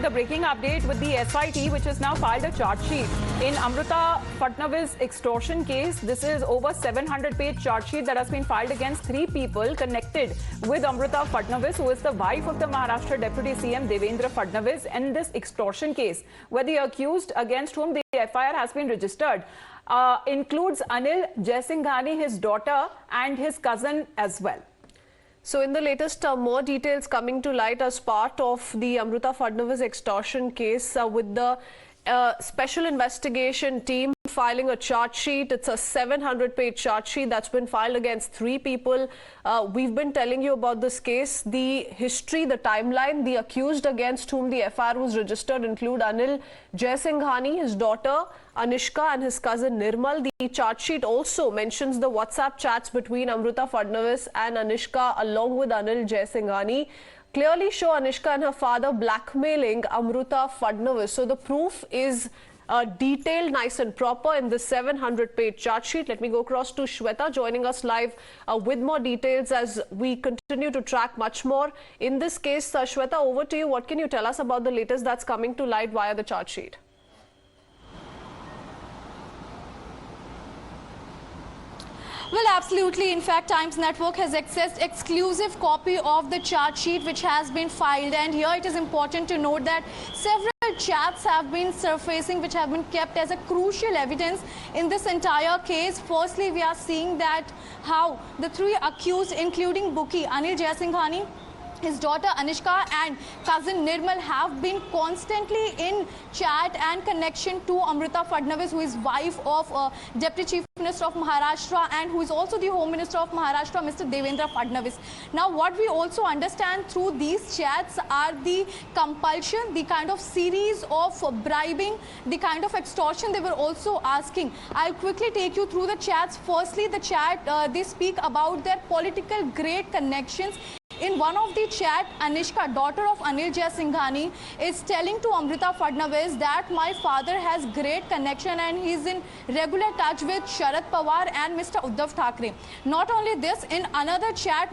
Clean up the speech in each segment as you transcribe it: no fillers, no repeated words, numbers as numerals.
with a breaking update with the SIT, which has now filed a charge sheet in Amruta Fadnavis extortion case. This is over 700-page charge sheet that has been filed against 3 people connected with Amruta Fadnavis, who is the wife of the Maharashtra Deputy CM Devendra Fadnavis, in this extortion case, where the accused against whom the FIR has been registered includes Anil Jaisinghani, his daughter, and his cousin as well. So in the latest, more details coming to light as part of the Amruta Fadnavis extortion case with the special investigation team filing a charge sheet. It's a 700-page charge sheet that's been filed against 3 people. We've been telling you about this case, the history, the timeline. The accused against whom the FIR was registered include Anil Jaisinghani, his daughter Anishka, and his cousin Nirmal. The charge sheet also mentions the WhatsApp chats between Amruta Fadnavis and Anishka along with Anil Jaisinghani. Clearly show Anishka and her father blackmailing Amruta Fadnavis. So the proof is detailed, nice and proper in the 700-page charge sheet. Let me go across to Shweta, joining us live with more details as we continue to track much more in this case. Shweta, over to you. What can you tell us about the latest that's coming to light via the charge sheet? Well, absolutely. In fact, Times Network has accessed exclusive copy of the charge sheet which has been filed. And here it is important to note that several chats have been surfacing which have been kept as a crucial evidence in this entire case. Firstly, we are seeing that how the 3 accused, including Bookie, Anil Jaisinghani, his daughter Anishka, and cousin Nirmal, have been constantly in chat and connection to Amruta Fadnavis, who is wife of Deputy Chief Minister of Maharashtra and who is also the Home Minister of Maharashtra, Mr. Devendra Fadnavis. Now, what we also understand through these chats are the compulsion, the kind of series of bribing, the kind of extortion they were also asking. I'll quickly take you through the chats. Firstly, the chat, they speak about their political grade connections. In one of the chat, Anishka, daughter of Anil Jaisinghani, is telling to Amruta Fadnavis that my father has great connection and he's in regular touch with Sharad Pawar and Mr. Uddhav Thackeray. Not only this, in another chat,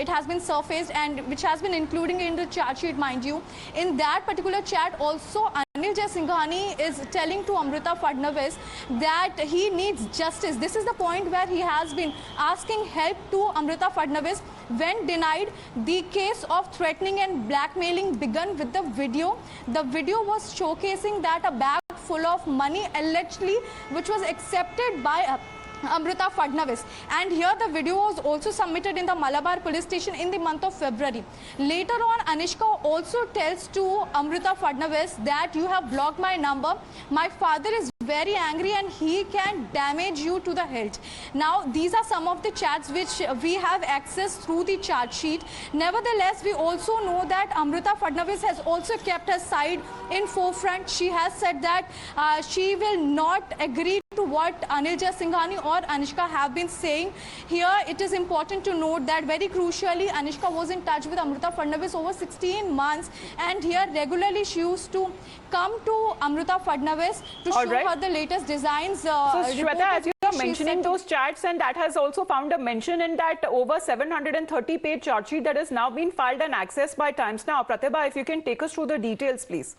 it has been surfaced and which has been included in the charge sheet, mind you. In that particular chat, also Anil Jaisinghani is telling to Amruta Fadnavis that he needs justice. This is the point where he has been asking help to Amruta Fadnavis. When denied, the case of threatening and blackmailing began with the video. The video was showcasing that a bag full of money allegedly, which was accepted by Amruta Fadnavis, and here the video was also submitted in the Malabar police station in the month of February. Later on, Anishka also tells to Amruta Fadnavis that you have blocked my number. My father is very angry and he can damage you to the health. Now, these are some of the chats which we have access through the charge sheet. Nevertheless, we also know that Amruta Fadnavis has also kept her side in forefront. She has said that she will not agree to what Anil Jaisinghani or Anishka have been saying. Here, it is important to note that very crucially, Anishka was in touch with Amruta Fadnavis over 16 months, and here regularly she used to come to Amruta Fadnavis to show her the latest designs. So, Shweta, as you are mentioning those chats, and that has also found a mention in that over 730-page charge sheet that has now been filed and accessed by Times Now. Pratibha, if you can take us through the details, please.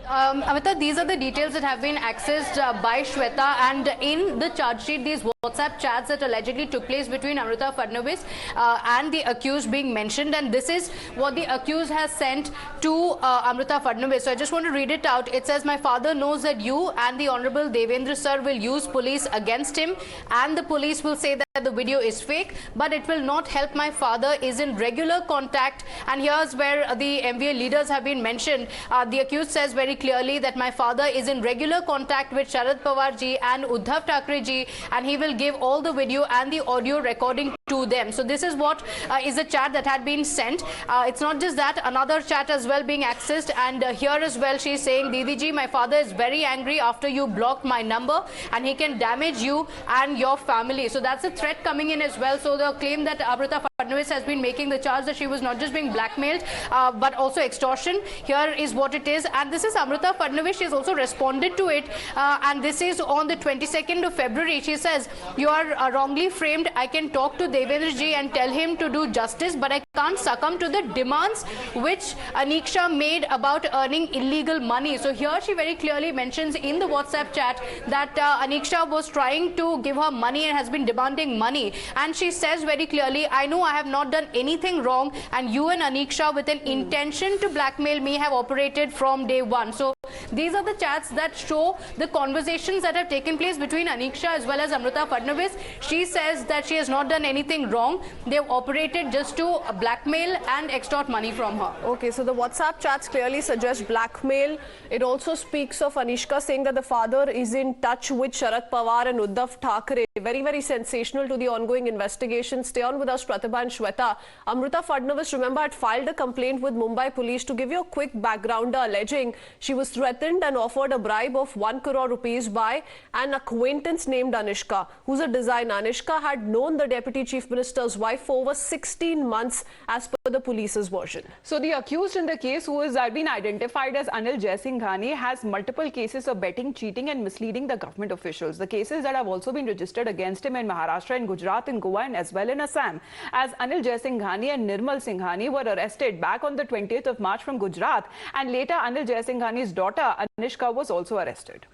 Amita, these are the details that have been accessed by Shweta, and in the charge sheet, these WhatsApp chats that allegedly took place between Amruta Fadnavis and the accused being mentioned, and this is what the accused has sent to Amruta Fadnavis. So I just want to read it out. It says, my father knows that you and the Honorable Devendra sir will use police against him, and the police will say that the video is fake, but it will not help. My father is in regular contact, and here's where the MVA leaders have been mentioned. The accused says very clearly that my father is in regular contact with Sharad Pawar ji and Uddhav Thackeray ji, and he will give all the video and the audio recording to them. So this is what is a chat that had been sent. It's not just that, another chat as well being accessed, and here as well she's saying, Didi ji, my father is very angry after you blocked my number and he can damage you and your family. So that's a threat coming in as well. So the claim that Amruta Fadnavis has been making, the charge that she was not just being blackmailed but also extortion, here is what it is. And this is Amruta Fadnavis. She has also responded to it, and this is on the 22nd of February. She says, you are wrongly framed. I can talk to Devendra ji and tell him to do justice, but I can't succumb to the demands which Aniksha made about earning illegal money. So here she very clearly mentions in the WhatsApp chat that Aniksha was trying to give her money and has been demanding money. And she says very clearly, I know I have not done anything wrong, and you and Aniksha with an intention to blackmail me have operated from day one. So these are the chats that show the conversations that have taken place between Aniksha as well as Amruta Fadnavis. She says that she has not done anything wrong. They have operated just to blackmail and extort money from her. Okay, so the WhatsApp chats clearly suggest blackmail. It also speaks of Anishka saying that the father is in touch with Sharad Pawar and Uddhav Thackeray. Very, very sensational to the ongoing investigation. Stay on with us, Pratibha and Shweta. Amruta Fadnavis, remember, had filed a complaint with Mumbai police. To give you a quick background, alleging she was threatened and offered a bribe of 1 crore rupees by an acquaintance named Anishka, who's a designer. Anishka had known the Deputy Chief Minister's wife for over 16 months, as per the police's version. So the accused in the case, who has been identified as Anil Jaisinghani, has multiple cases of betting, cheating and misleading the government officials. The cases that have also been registered against him in Maharashtra, in Gujarat, in Goa and as well in Assam. As Anil Jaisinghani and Nirmal Singhani were arrested back on the 20th of March from Gujarat, and later Anil Jaisinghani's daughter Anishka was also arrested.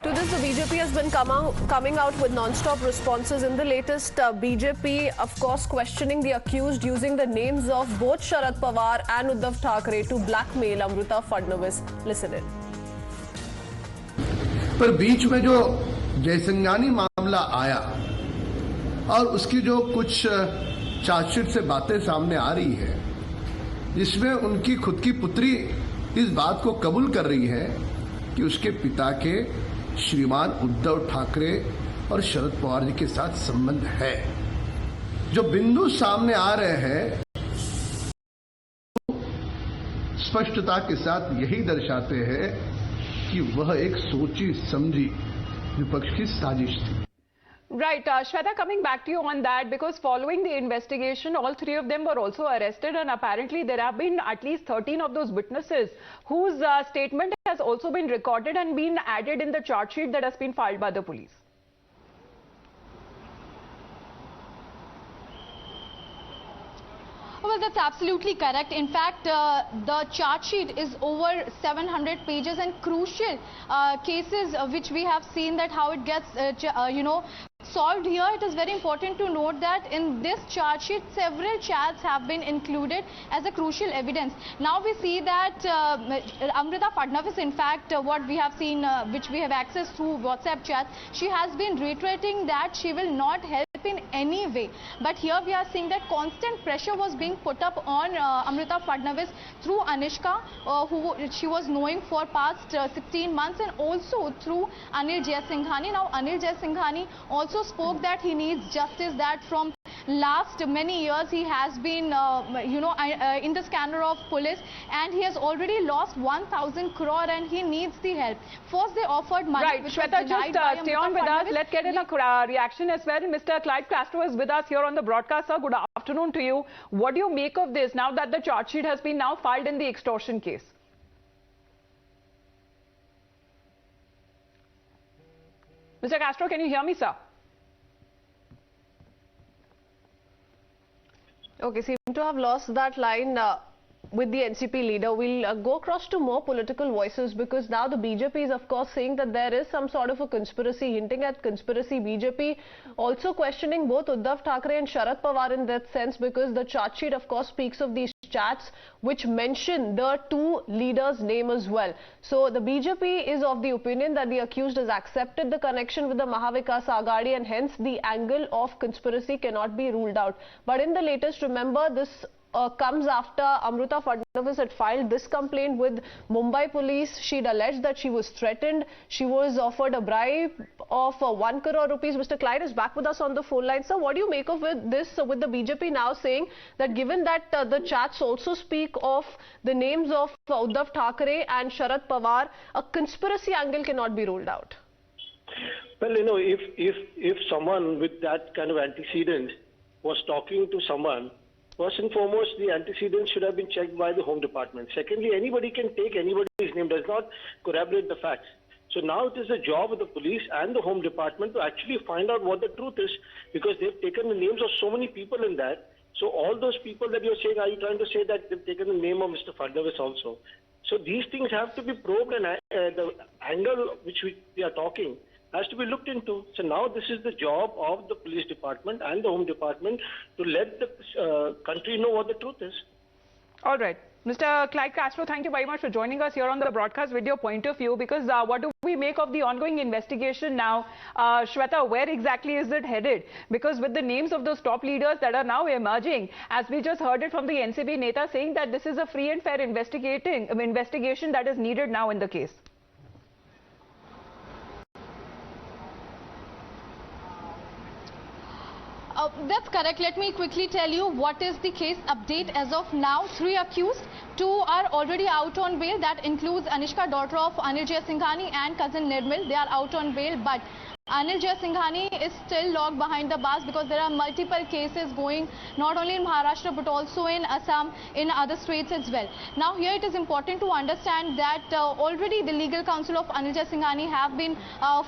To this, the BJP has been coming out with non-stop responses. In the latest, BJP, of course, questioning the accused using the names of both Sharad Pawar and Uddhav Thackeray to blackmail Amruta Fadnavis. Listen in. पर बीच में जो जयसिंघानी मामला आया और उसकी जो कुछ chargesheet से बातें सामने आ रही है, जिसमें उनकी खुद की पुत्री इस बात को कबूल कर रही है कि उसके पिता के श्रीमान उद्धव ठाकरे और शरद पवार जी के साथ संबंध है। जो बिंदु सामने आ रहे हैं स्पष्टता के साथ यही दर्शाते हैं कि वह एक सोची समझी विपक्ष की साजिश थी। Right, Shweta, coming back to you on that, because following the investigation, all three of them were also arrested, and apparently there have been at least 13 of those witnesses whose statement has also been recorded and been added in the charge sheet that has been filed by the police. Well, that's absolutely correct. In fact, the charge sheet is over 700 pages, and crucial cases which we have seen that how it gets, solved here. It is very important to note that in this charge sheet, several chats have been included as a crucial evidence. Now we see that Amruta Fadnavis, in fact, what we have seen, which we have accessed through WhatsApp chat, she has been reiterating that she will not help in any way. But here we are seeing that constant pressure was being put up on Amruta Fadnavis through Anishka, who she was knowing for past 16 months, and also through Anil Jaisinghani. Now Anil Jaisinghani also spoke that he needs justice, that from last many years he has been in the scanner of police, and he has already lost 1,000 crore and he needs the help. First they offered money, right, which Shweta, was denied by just stay on with us. Let's get in a reaction as well. Mr. Clyde Castro is with us here on the broadcast. Sir, good afternoon to you. What do you make of this now that the charge sheet has been now filed in the extortion case? Mr. Castro, can you hear me, sir? Okay, seem to have lost that line with the NCP leader. We'll go across to more political voices, because now the BJP is of course saying that there is some sort of a conspiracy, hinting at conspiracy. BJP also questioning both Uddhav Thackeray and Sharad Pawar in that sense, because the charge sheet of course speaks of these chats which mention the two leaders' name as well. So the BJP is of the opinion that the accused has accepted the connection with the Mahavikas Aghadi, and hence the angle of conspiracy cannot be ruled out. But in the latest, remember, this comes after Amruta Fadnavis had filed this complaint with Mumbai police. She'd alleged that she was threatened. She was offered a bribe of 1 crore rupees. Mr. Clyde is back with us on the phone line. Sir, what do you make of this, with the BJP now saying that given that the chats also speak of the names of Uddhav Thackeray and Sharad Pawar, a conspiracy angle cannot be ruled out? Well, if someone with that kind of antecedent was talking to someone, first and foremost, the antecedents should have been checked by the Home Department. Secondly, anybody can take anybody's name, does not corroborate the facts. So now it is the job of the police and the Home Department to actually find out what the truth is, because they've taken the names of so many people in that. So all those people that you're saying, are you trying to say that they've taken the name of Mr. Fadnavis also? So these things have to be probed, and the angle which we are talking has to be looked into. So now this is the job of the police department and the home department to let the country know what the truth is. All right. Mr. Clyde Castro, thank you very much for joining us here on the broadcast with your point of view, because what do we make of the ongoing investigation now? Shweta, where exactly is it headed? Because with the names of those top leaders that are now emerging, as we just heard it from the NCB Neta saying that this is a free and fair investigation that is needed now in the case. That's correct. Let me quickly tell you what is the case update as of now. 3 accused, 2 are already out on bail. That includes Anishka, daughter of Anil Singhani, and cousin Nirmal. They are out on bail, but Anil Singhani is still locked behind the bars because there are multiple cases going not only in Maharashtra but also in Assam, in other states as well. Now here it is important to understand that already the legal counsel of Anil Singhani have been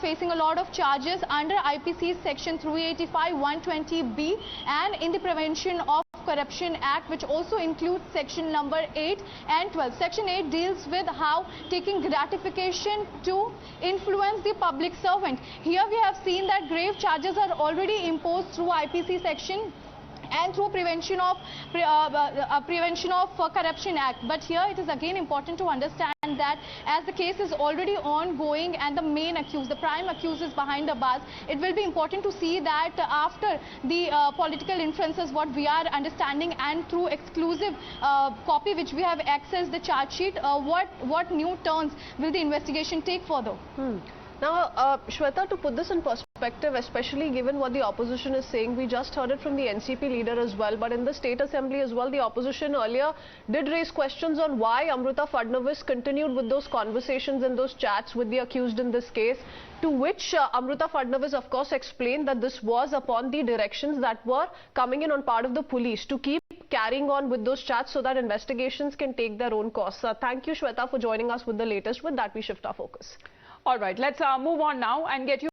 facing a lot of charges under IPC section 385, 120B and in the Prevention of Corruption Act, which also includes section number 8 and 12. Section 8 deals with how taking gratification to influence the public servant. Here we have seen that grave charges are already imposed through IPC section and through Prevention of Corruption Act. But here it is again important to understand that as the case is already ongoing and the main accused, the prime accused is behind the bars, it will be important to see that after the political inferences what we are understanding and through exclusive copy which we have accessed the charge sheet, what new turns will the investigation take further. Now, Shweta, to put this in perspective, especially given what the opposition is saying, we just heard it from the NCP leader as well, but in the State Assembly as well, the opposition earlier did raise questions on why Amruta Fadnavis continued with those conversations and those chats with the accused in this case, to which Amruta Fadnavis, of course, explained that this was upon the directions that were coming in on part of the police to keep carrying on with those chats so that investigations can take their own course. Thank you, Shweta, for joining us with the latest. With that, we shift our focus. All right, let's move on now and get you